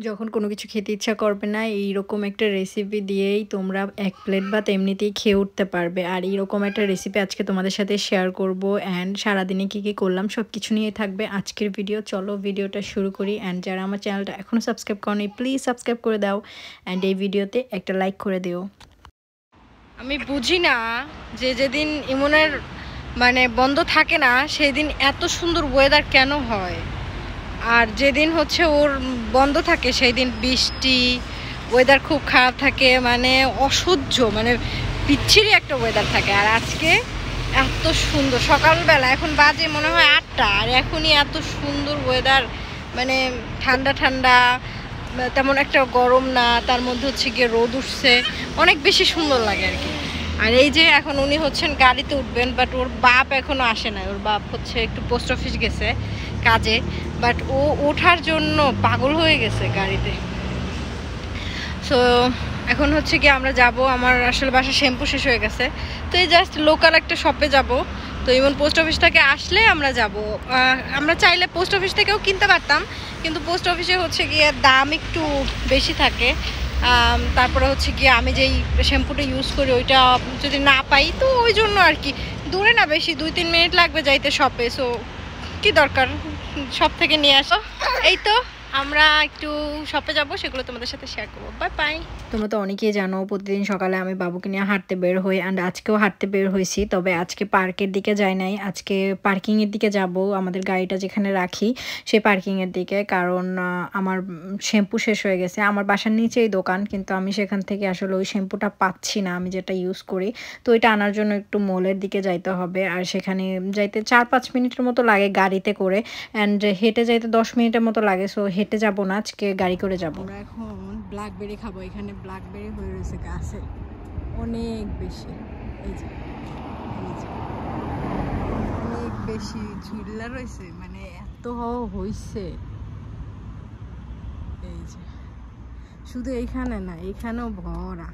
যখন কোনো কিছু খেতে ইচ্ছা করবে না এইরকম একটা রেসিপি দিয়েই তোমরা ১ প্লেট ভাত এমনিতেই খেয়ে উঠতে পারবে। আর এইরকম একটা রেসিপি আজকে তোমাদের সাথে শেয়ার করব অ্যান্ড সারাদিনে কী করলাম সব কিছু নিয়ে থাকবে আজকের ভিডিও। চলো ভিডিওটা শুরু করি। অ্যান্ড যারা আমার চ্যানেলটা এখনও সাবস্ক্রাইব করনি প্লিজ সাবস্ক্রাইব করে দাও অ্যান্ড এই ভিডিওতে একটা লাইক করে দিও। আমি বুঝি না যে যেদিন ইমনের বন্ধ থাকে না সেই দিন এত সুন্দর ওয়েদার কেন হয়, আর যেদিন হচ্ছে ওর বন্ধ থাকে সেই দিন বৃষ্টি, ওয়েদার খুব খারাপ থাকে, অসহ্য, বিচ্ছিরি একটা ওয়েদার থাকে। আর আজকে এত সুন্দর সকালবেলা, এখন বাজে মনে হয় ৮টা, আর এখনই এত সুন্দর ওয়েদার, ঠান্ডা ঠান্ডা, তেমন একটা গরম না, তার মধ্যে হচ্ছে গিয়ে রোদ উঠছে, অনেক বেশি সুন্দর লাগে আর কি। আর এই যে এখন উনি হচ্ছেন গাড়িতে উঠবেন, বাট ওর বাপ এখনো আসে নাই। ওর বাপ হচ্ছে একটু পোস্ট অফিস গেছে কাজে, বাট ও ওঠার জন্য পাগল হয়ে গেছে গাড়িতে। সো এখন হচ্ছে কি আমরা যাব, আমার আসলে বাসায় শ্যাম্পু শেষ হয়ে গেছে, তো এই জাস্ট লোকাল একটা শপে যাব। তো ইমন পোস্ট অফিস থেকে আসলে আমরা যাব। আমরা চাইলে পোস্ট অফিস থেকেও কিনতে পারতাম, কিন্তু পোস্ট অফিসে হচ্ছে গিয়ে দাম একটু বেশি থাকে। তারপরে হচ্ছে গিয়ে আমি যেই শ্যাম্পুটা ইউজ করি ওইটা যদি না পাই, তো ওই জন্য আর কি, দূরে না, বেশি ২-৩ মিনিট লাগবে যাইতে শপে। সো কি দরকার শপ থেকে নিয়ে আসো। এই তো আমরা একটু শপে যাব, সেগুলো তোমাদের সাথে শেয়ার করবো। Bye bye. তোমরা তো অনেকেই জানো প্রতিদিন সকালে আমি বাবুকে নিয়ে হাঁটতে বের হই, অ্যান্ড আজকেও হাঁটতে বের হয়েছি। তবে আজকে পার্কের দিকে যাই নাই, আজকে পার্কিংয়ের দিকে যাব, আমাদের গাড়িটা যেখানে রাখি সেই পার্কিংয়ের দিকে। কারণ আমার শ্যাম্পু শেষ হয়ে গেছে। আমার বাসার নিচেই দোকান, কিন্তু আমি সেখান থেকে আসলে ওই শ্যাম্পুটা পাচ্ছি না আমি যেটা ইউজ করি। তো ওইটা আনার জন্য একটু মলের দিকে যাইতে হবে, আর সেখানে যাইতে ৪-৫ মিনিটের মতো লাগে গাড়িতে করে, অ্যান্ড হেঁটে যাইতে ১০ মিনিটের মতো লাগে। সো হেঁটে যাব না, আজকে গাড়ি করে যাব। আমরা এখন ব্ল্যাকবেরি খাবো। এখানে ব্ল্যাকবেরি হয়ে রয়েছে গাছে অনেক বেশি, এই যে অনেক বেশি ঝুল্লা রয়েছে, এত হইছে। এই যে শুধু এইখানে না, এইখানেও ভরা।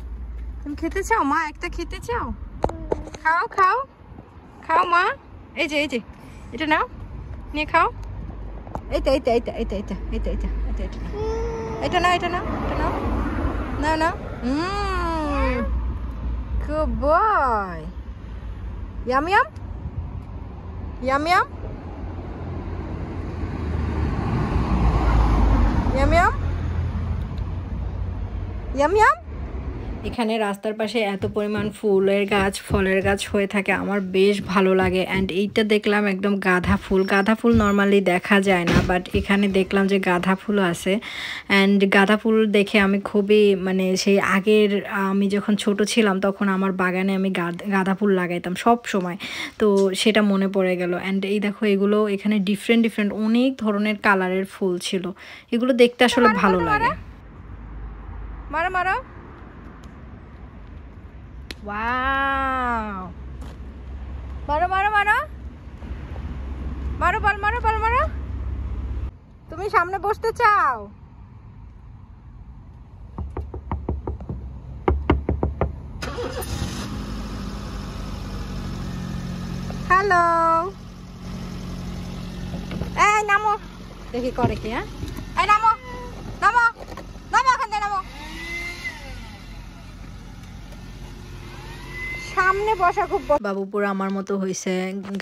তুমি খেতে চাও মা? একটা খেতে চাও? খাও খাও খাও মা। এই যে এটা নাও, নিয়ে খাও। এইটা এইটা এইটা এইটা এইটা এইটা এইটা এইটা এইটা এটা নাও, এটা নাও, এটা নাও, নাও নাও। Good boy. Yum yum. Yum yum. Yum yum. Yum yum. এখানে রাস্তার পাশে এত পরিমাণ ফুলের গাছ, ফলের গাছ হয়ে থাকে, আমার বেশ ভালো লাগে। অ্যান্ড এইটা দেখলাম একদম গাঁদা ফুল নর্মালি দেখা যায় না, বাট এখানে দেখলাম যে গাঁদা ফুলও আছে। অ্যান্ড গাঁদা ফুল দেখে আমি খুবই সেই আগের আমি যখন ছোট ছিলাম তখন আমার বাগানে আমি গাঁদা ফুল লাগাইতাম সব সময়, তো সেটা মনে পড়ে গেল। অ্যান্ড এই দেখো এগুলো এখানে ডিফারেন্ট অনেক ধরনের কালারের ফুল ছিল, এগুলো দেখতে আসলে ভালো লাগে। মারো মারো। Wow. মারো মারো মারো মারো, বল মারো, বল মারো। তুমি সামনে বসতে চাও? হ্যালো, এই নামো, দেখি করে কি। হ্যাঁ, এই নামো নামো নামো, এখান থেকে নামো। সামনে বসা খুব, বাবুপুর আমার মতো হয়েছে,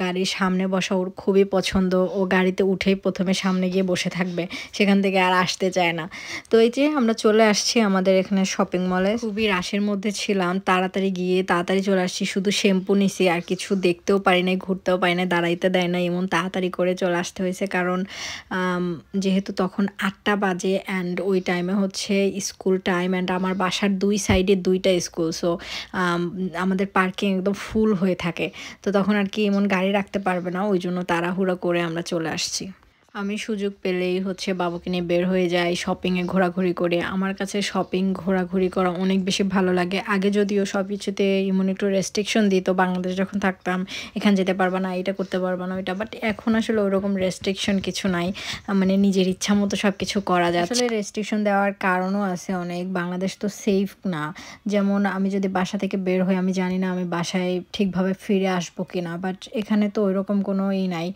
গাড়ির সামনে বসা ওর খুবই পছন্দ। ও গাড়িতে উঠেই প্রথমে সামনে গিয়ে বসে থাকবে, সেখান থেকে আর আসতে চায় না। তো এই যে আমরা চলে আসছি আমাদের এখানে শপিং মলে, খুবই রাশের মধ্যে ছিলাম, তাড়াতাড়ি গিয়ে তাড়াতাড়ি চলে আসছি। শুধু শ্যাম্পু নিছি, আর কিছু দেখতেও পারি নাই, ঘুরতেও পারি না, দাঁড়াইতে দেয় না, এমন তাড়াতাড়ি করে চলে আসতে হয়েছে। কারণ যেহেতু তখন ৮টা বাজে, অ্যান্ড ওই টাইমে হচ্ছে স্কুল টাইম, অ্যান্ড আমার বাসার 2 সাইডে 2টা স্কুল। সো আমাদের পার্কিং একদম ফুল হয়ে থাকে, তো তখন আর কি এমন গাড়ি রাখতে পারবে না, ওই জন্য তাড়াহুড়া করে আমরা চলে আসছি। আমি সুযোগ পেলেই হচ্ছে বাবুকে নিয়ে বের হয়ে যাই শপিংয়ে, ঘোরাঘুরি করে। আমার কাছে শপিং ঘোরাঘুরি করা অনেক বেশি ভালো লাগে। আগে যদিও সব কিছুতে এমন একটু রেস্ট্রিকশন দিত, বাংলাদেশ যখন থাকতাম এখানে যেতে পারবা না, এটা করতে পারবা না, ওইটা, বাট এখন আসলে ওরকম রেস্ট্রিকশন কিছু নাই, নিজের ইচ্ছা মতো সব কিছু করা যায়। আসলে রেস্ট্রিকশন দেওয়ার কারণও আছে অনেক, বাংলাদেশ তো সেফ না। যেমন আমি যদি বাসা থেকে বের হই, আমি জানি না আমি বাসায় ঠিকভাবে ফিরে আসবো কিনা, বাট এখানে তো ওইরকম কোনো নাই।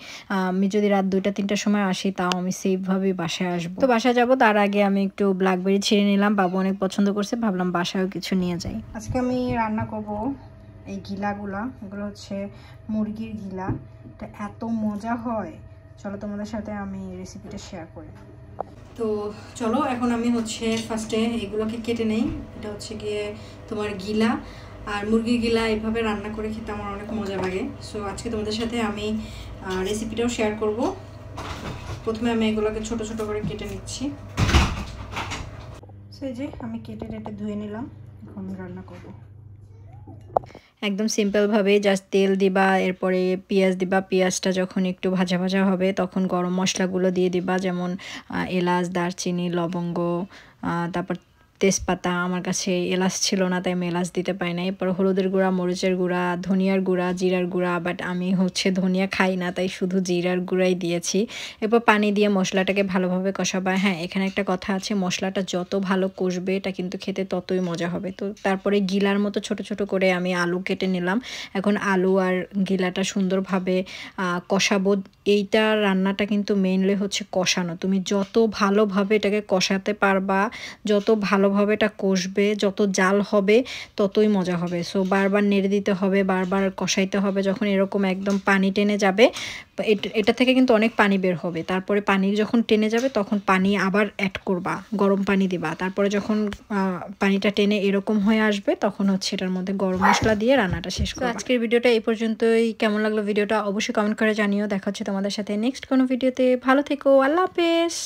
আমি যদি রাত 2টা-3টার সময় আসি তাও আমি সেফভাবে বাসায় আসবো। তো বাসায় যাব তার আগে আমি একটু ব্ল্যাকবেরি ছিঁড়ে নিলাম, বাবু অনেক পছন্দ করছে, ভাবলাম বাসায়ও কিছু নিয়ে যাই। আজকে আমি রান্না করব এই গিলাগুলা, এগুলো হচ্ছে মুরগির গিলা। এটা এত মজা হয়, চলো তোমাদের সাথে আমি রেসিপিটা শেয়ার করি। তো চলো এখন আমি হচ্ছে ফার্স্টে এগুলোকে কেটে নেই। এটা হচ্ছে গিয়ে তোমার গিলা, আর মুরগির গিলা এইভাবে রান্না করে খেতে আমার অনেক মজা লাগে। সো আজকে তোমাদের সাথে আমি রেসিপিটাও শেয়ার করব। প্রথমে আমি এগুলোকে ছোট ছোট করে কেটে নিচ্ছি। সেই যে আমি কেটে ধুয়ে নিলাম, এখন রান্না করব। একদম সিম্পলভাবে জাস্ট তেল দিবা, এরপরে পেঁয়াজ দিবা। পেঁয়াজটা যখন একটু ভাজা ভাজা হবে তখন গরম মশলাগুলো দিয়ে দিবা, যেমন এলাচ, দারচিনি, লবঙ্গ, তারপর তেজপাতা। আমার কাছে এলাচ ছিল না তাই আমি এলাচ দিতে পাই না। এরপর হলুদের গুঁড়া, মরিচের গুঁড়া, ধনিয়ার গুঁড়া, জিরার গুঁড়া, বাট আমি হচ্ছে ধনিয়া খাই না তাই শুধু জিরার গুঁড়াই দিয়েছি। এরপর পানি দিয়ে মশলাটাকে ভালোভাবে কষাবা। হ্যাঁ, এখানে একটা কথা আছে, মশলাটা যত ভালো কষবে এটা কিন্তু খেতে ততই মজা হবে। তো তারপরে গিলার মতো ছোট ছোট করে আমি আলু কেটে নিলাম। এখন আলু আর গিলাটা সুন্দরভাবে কষাবো। এইটা রান্নাটা কিন্তু মেইনলি হচ্ছে কষানো। তুমি যত ভালোভাবে এটাকে কষাতে পারবা, যত ভালোভাবে এটা কষবে, যত জাল হবে ততই মজা হবে। সো বারবার নেড়ে দিতে হবে, বারবার কষাইতে হবে। যখন এরকম একদম পানি টেনে যাবে, এটা থেকে কিন্তু অনেক পানি বের হবে। তারপরে পানি যখন টেনে যাবে তখন পানি আবার অ্যাড করবা, গরম পানি দিবা। তারপরে যখন পানিটা টেনে এরকম হয়ে আসবে তখন হচ্ছে এটার মধ্যে গরম মশলা দিয়ে রান্নাটা শেষ করবা। আজকের ভিডিওটা এই পর্যন্তই। কেমন লাগলো ভিডিওটা অবশ্যই কমেন্ট করে জানিও। দেখা হচ্ছে তোমাদের সাথে নেক্সট কোনো ভিডিওতে। ভালো থেকো, আল্লাহ হাফেজ।